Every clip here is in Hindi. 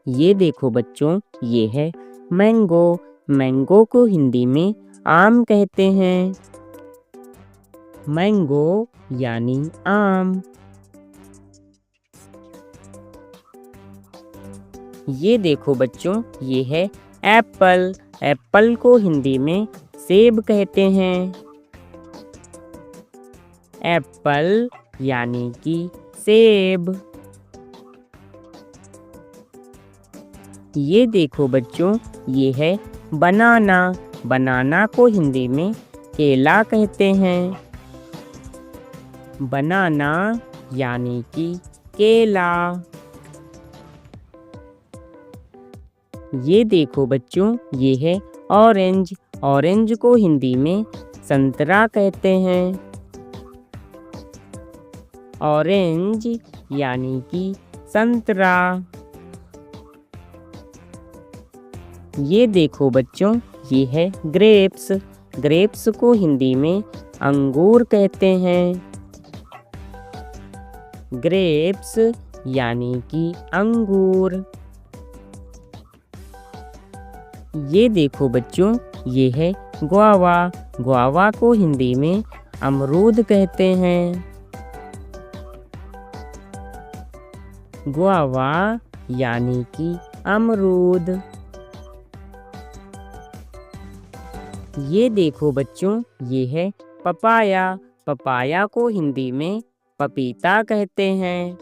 ये देखो बच्चों, ये है मैंगो। मैंगो को हिंदी में आम कहते हैं। मैंगो यानी आम। ये देखो बच्चों, ये है एप्पल। एप्पल को हिंदी में सेब कहते हैं। एप्पल यानी कि सेब। ये देखो बच्चों, ये है बनाना। बनाना को हिंदी में केला कहते हैं। बनाना यानी कि केला। ये देखो बच्चों, ये है ऑरेंज। ऑरेंज को हिंदी में संतरा कहते हैं। ऑरेंज यानी कि संतरा। ये देखो बच्चों, ये है ग्रेप्स। ग्रेप्स को हिंदी में अंगूर कहते हैं। ग्रेप्स यानी कि अंगूर। ये देखो बच्चों, ये है गुआवा। गुआवा को हिंदी में अमरूद कहते हैं। गुआवा यानी कि अमरूद। ये देखो बच्चों, ये है पपाया। पपाया को हिंदी में पपीता कहते हैं।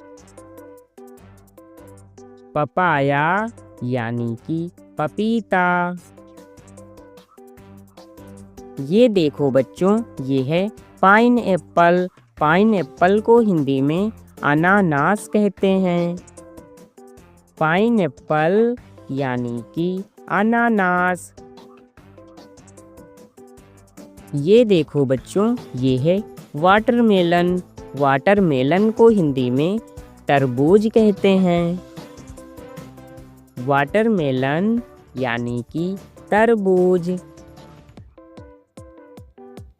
पपाया यानी कि पपीता। ये देखो बच्चों, ये है पाइन एप्पल। पाइन एप्पल को हिंदी में अनानास कहते हैं। पाइन एप्पल यानी कि अनानास। ये देखो बच्चों, ये है वाटरमेलन। वाटरमेलन को हिंदी में तरबूज कहते हैं। वाटरमेलन यानी कि तरबूज।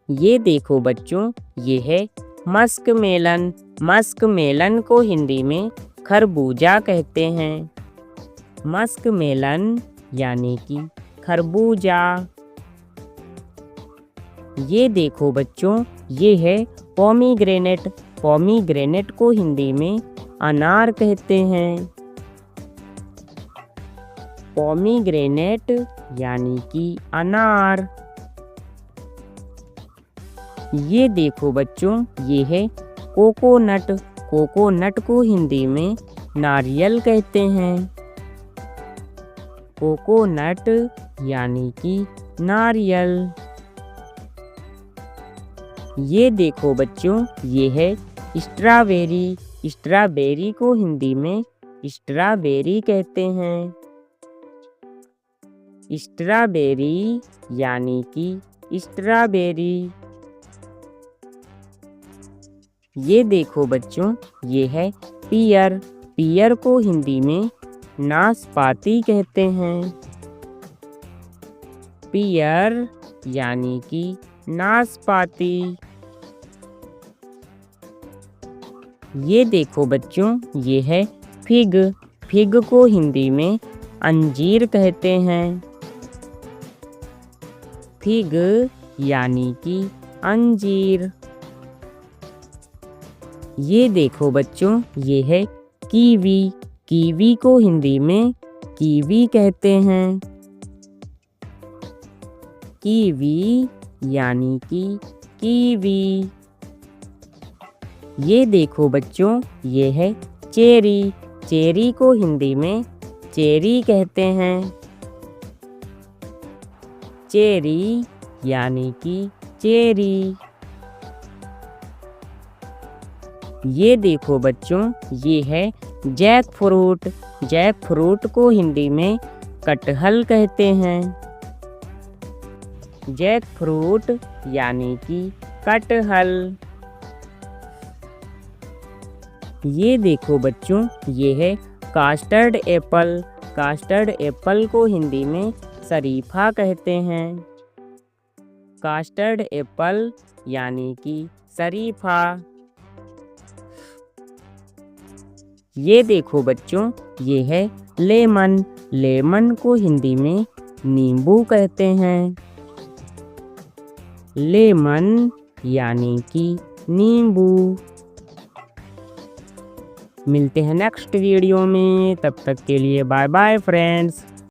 ये देखो बच्चों, ये है मस्कमेलन। मस्कमेलन को हिंदी में खरबूजा कहते हैं। मस्कमेलन यानी कि खरबूजा। ये देखो बच्चों, ये है पोमीग्रेनेट। पोमीग्रेनेट को हिंदी में अनार कहते हैं। पोमीग्रेनेट यानी कि अनार। ये देखो बच्चों, ये है कोकोनट। कोकोनट को हिंदी में नारियल कहते हैं। कोकोनट यानी कि नारियल। ये देखो बच्चों, ये है स्ट्रॉबेरी। स्ट्रॉबेरी को हिंदी में स्ट्रॉबेरी कहते हैं। स्ट्रॉबेरी यानी कि स्ट्रॉबेरी। ये देखो बच्चों, ये है पियर। पियर को हिंदी में नाशपाती कहते हैं। पियर यानी कि नाशपाती। ये देखो बच्चों, ये है फिग। फिग को हिंदी में अंजीर कहते हैं। फिग यानी कि अंजीर। ये देखो बच्चों, ये है कीवी। कीवी को हिंदी में कीवी कहते हैं। कीवी यानी कि कीवी। ये देखो बच्चों, ये है चेरी। चेरी को हिंदी में चेरी कहते हैं। चेरी यानी कि चेरी। ये देखो बच्चों, ये है जैक फ्रूट। जैक फ्रूट को हिंदी में कटहल कहते हैं। जैक फ्रूट यानी कि कटहल। ये देखो बच्चों, ये है कास्टर्ड एप्पल। कास्टर्ड एप्पल को हिंदी में शरीफा कहते हैं। कास्टर्ड एप्पल यानी कि शरीफा। ये देखो बच्चों, ये है लेमन। लेमन को हिंदी में नींबू कहते हैं। लेमन यानी कि नींबू। मिलते हैं नेक्स्ट वीडियो में, तब तक के लिए बाय बाय फ्रेंड्स।